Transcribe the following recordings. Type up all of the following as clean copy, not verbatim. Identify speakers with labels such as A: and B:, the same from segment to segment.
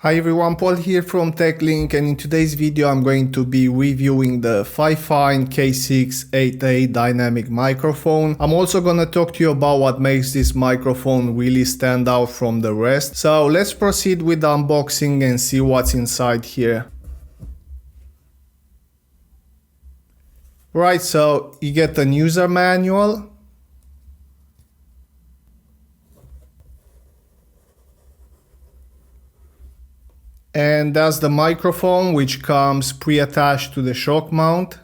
A: Hi everyone, Paul here from TechLink, and in today's video I'm going to be reviewing the Fifine K688 dynamic microphone. I'm also gonna talk to you about what makes this microphone really stand out from the rest. So let's proceed with the unboxing and see what's inside here. Right, so you get an user manual. And that's the microphone, which comes pre-attached to the shock mount.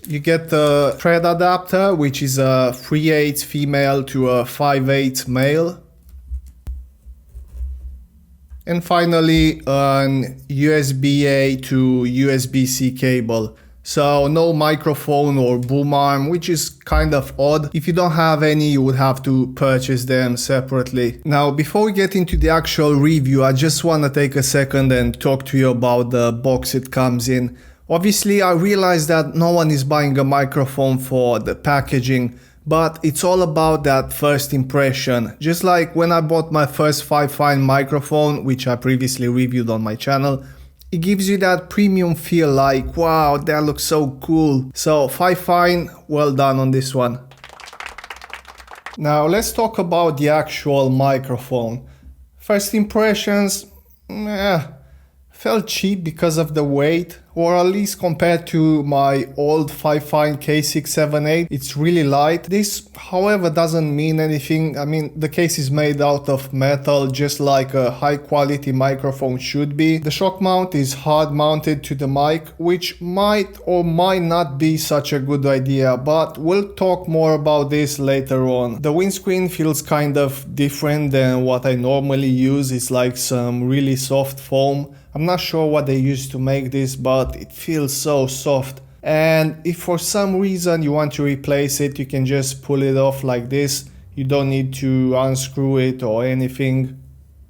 A: You get the thread adapter, which is a 3/8 female to a 5/8 male. And finally, an USB-A to USB-C cable. So no microphone or boom arm, which is kind of odd. If you don't have any, you would have to purchase them separately. Now, before we get into the actual review, I just want to take a second and talk to you about the box it comes in. Obviously, I realize that no one is buying a microphone for the packaging, but it's all about that first impression. Just like when I bought my first Fifine microphone, which I previously reviewed on my channel, it gives you that premium feel, like, wow, that looks so cool. So Fifine, well done on this one. Now let's talk about the actual microphone. First impressions, felt cheap because of the weight, or at least compared to my old Fifine K688, it's really light. This, however, doesn't mean anything. I mean, the case is made out of metal, just like a high quality microphone should be. The shock mount is hard mounted to the mic, which might or might not be such a good idea, but we'll talk more about this later on. The windscreen feels kind of different than what I normally use. It's like some really soft foam. I'm not sure what they used to make this, but it feels so soft. And if for some reason you want to replace it, you can just pull it off like this. You don't need to unscrew it or anything.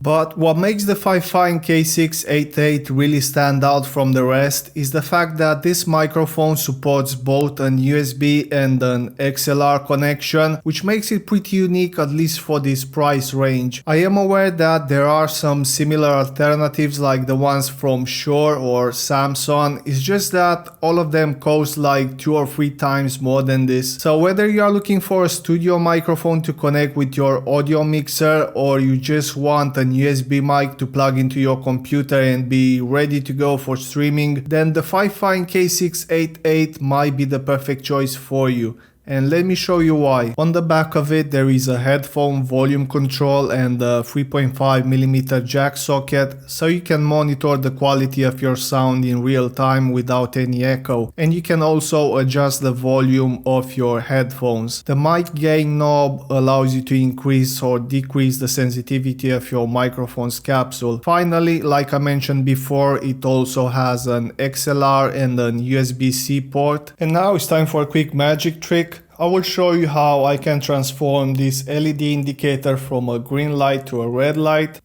A: But what makes the Fifine K688 really stand out from the rest is the fact that this microphone supports both an USB and an XLR connection, which makes it pretty unique, at least for this price range. I am aware that there are some similar alternatives like the ones from Shure or Samsung. It's just that all of them cost like 2 or 3 times more than this. So whether you are looking for a studio microphone to connect with your audio mixer, or you just want an USB mic to plug into your computer and be ready to go for streaming, then the Fifine K688 might be the perfect choice for you. And let me show you why. On the back of it there is a headphone volume control and a 3.5mm jack socket, so you can monitor the quality of your sound in real time without any echo. And you can also adjust the volume of your headphones. The mic gain knob allows you to increase or decrease the sensitivity of your microphone's capsule. Finally, like I mentioned before, it also has an XLR and an USB-C port. And now it's time for a quick magic trick. I will show you how I can transform this LED indicator from a green light to a red light.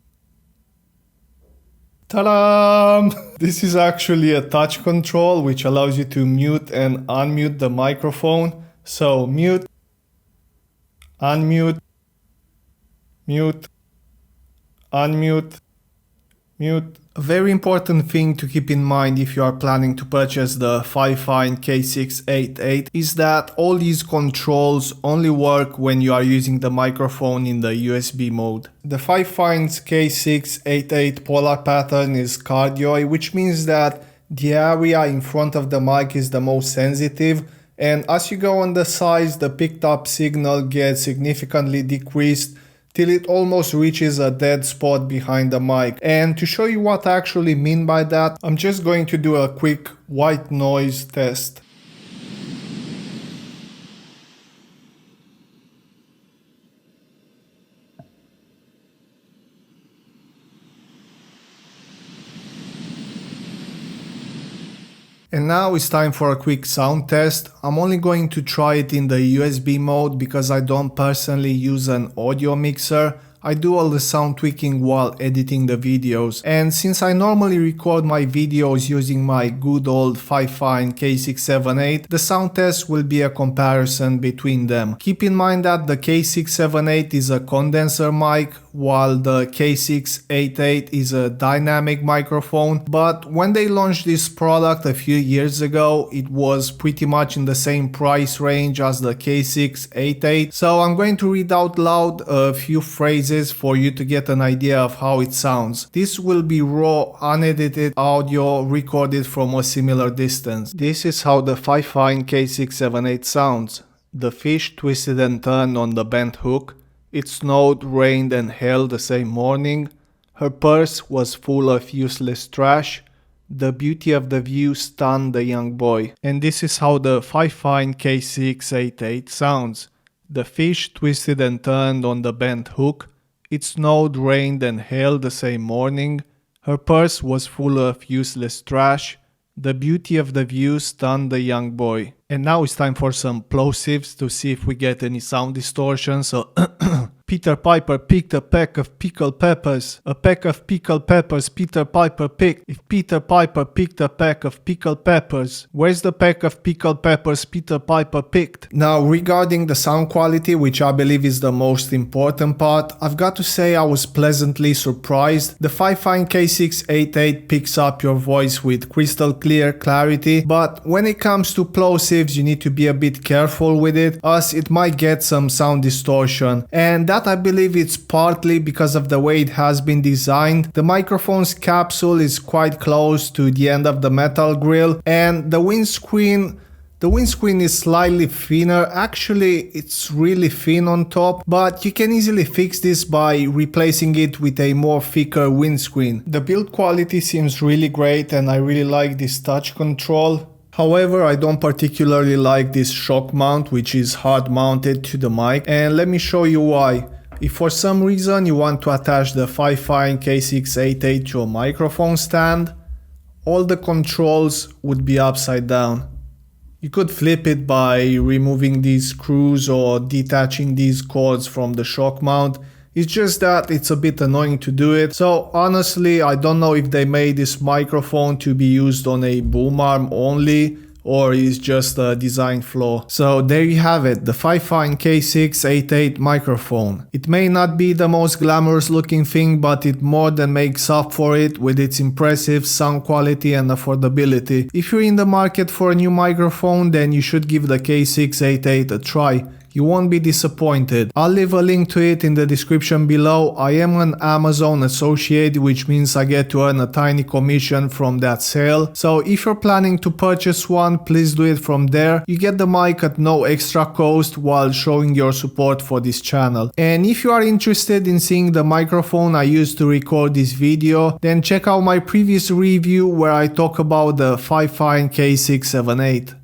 A: Ta-da! This is actually a touch control which allows you to mute and unmute the microphone. So mute, unmute, mute, unmute, mute. A very important thing to keep in mind if you are planning to purchase the Fifine K688 is that all these controls only work when you are using the microphone in the USB mode. The Fifine's K688 polar pattern is cardioid, which means that the area in front of the mic is the most sensitive, and as you go on the sides, the picked up signal gets significantly decreased till it almost reaches a dead spot behind the mic. And to show you what I actually mean by that, I'm just going to do a quick white noise test. And now it's time for a quick sound test. I'm only going to try it in the USB mode because I don't personally use an audio mixer. I do all the sound tweaking while editing the videos, and since I normally record my videos using my good old Fifine K688, the sound test will be a comparison between them. Keep in mind that the K678 is a condenser mic, while the K688 is a dynamic microphone, but when they launched this product a few years ago, it was pretty much in the same price range as the K688, so I'm going to read out loud a few phrases for you to get an idea of how it sounds. This will be raw, unedited audio recorded from a similar distance. This is how the Fifine K678 sounds. The fish twisted and turned on the bent hook. It snowed, rained and hailed the same morning. Her purse was full of useless trash. The beauty of the view stunned the young boy. And this is how the Fifine K688 sounds. The fish twisted and turned on the bent hook. It snowed, rained and hailed the same morning. Her purse was full of useless trash. The beauty of the view stunned the young boy. And now it's time for some plosives to see if we get any sound distortion. So Peter Piper picked a peck of pickled peppers. A peck of pickled peppers Peter Piper picked. If Peter Piper picked a peck of pickled peppers, where's the peck of pickled peppers Peter Piper picked? Now, regarding the sound quality, which I believe is the most important part, I've got to say I was pleasantly surprised. The Fifine K688 picks up your voice with crystal clear clarity, but when it comes to plosives, you need to be a bit careful with it, as it might get some sound distortion. And that I believe it's partly because of the way it has been designed. The microphone's capsule is quite close to the end of the metal grill, and the windscreen is slightly thinner. Actually, it's really thin on top, but you can easily fix this by replacing it with a more thicker windscreen. The build quality seems really great and I really like this touch control. However, I don't particularly like this shock mount, which is hard mounted to the mic, and let me show you why. If for some reason you want to attach the Fifine K688 to a microphone stand, all the controls would be upside down. You could flip it by removing these screws or detaching these cords from the shock mount. It's just that it's a bit annoying to do it. So honestly, I don't know if they made this microphone to be used on a boom arm only, or is just a design flaw. So there you have it, the Fifine K688 microphone. It may not be the most glamorous looking thing, but it more than makes up for it with its impressive sound quality and affordability. If you're in the market for a new microphone, then you should give the K688 a try. You won't be disappointed. I'll leave a link to it in the description below. I am an Amazon associate, which means I get to earn a tiny commission from that sale. So if you're planning to purchase one, please do it from there. You get the mic at no extra cost while showing your support for this channel. And if you are interested in seeing the microphone I used to record this video, then check out my previous review where I talk about the Fifine K678.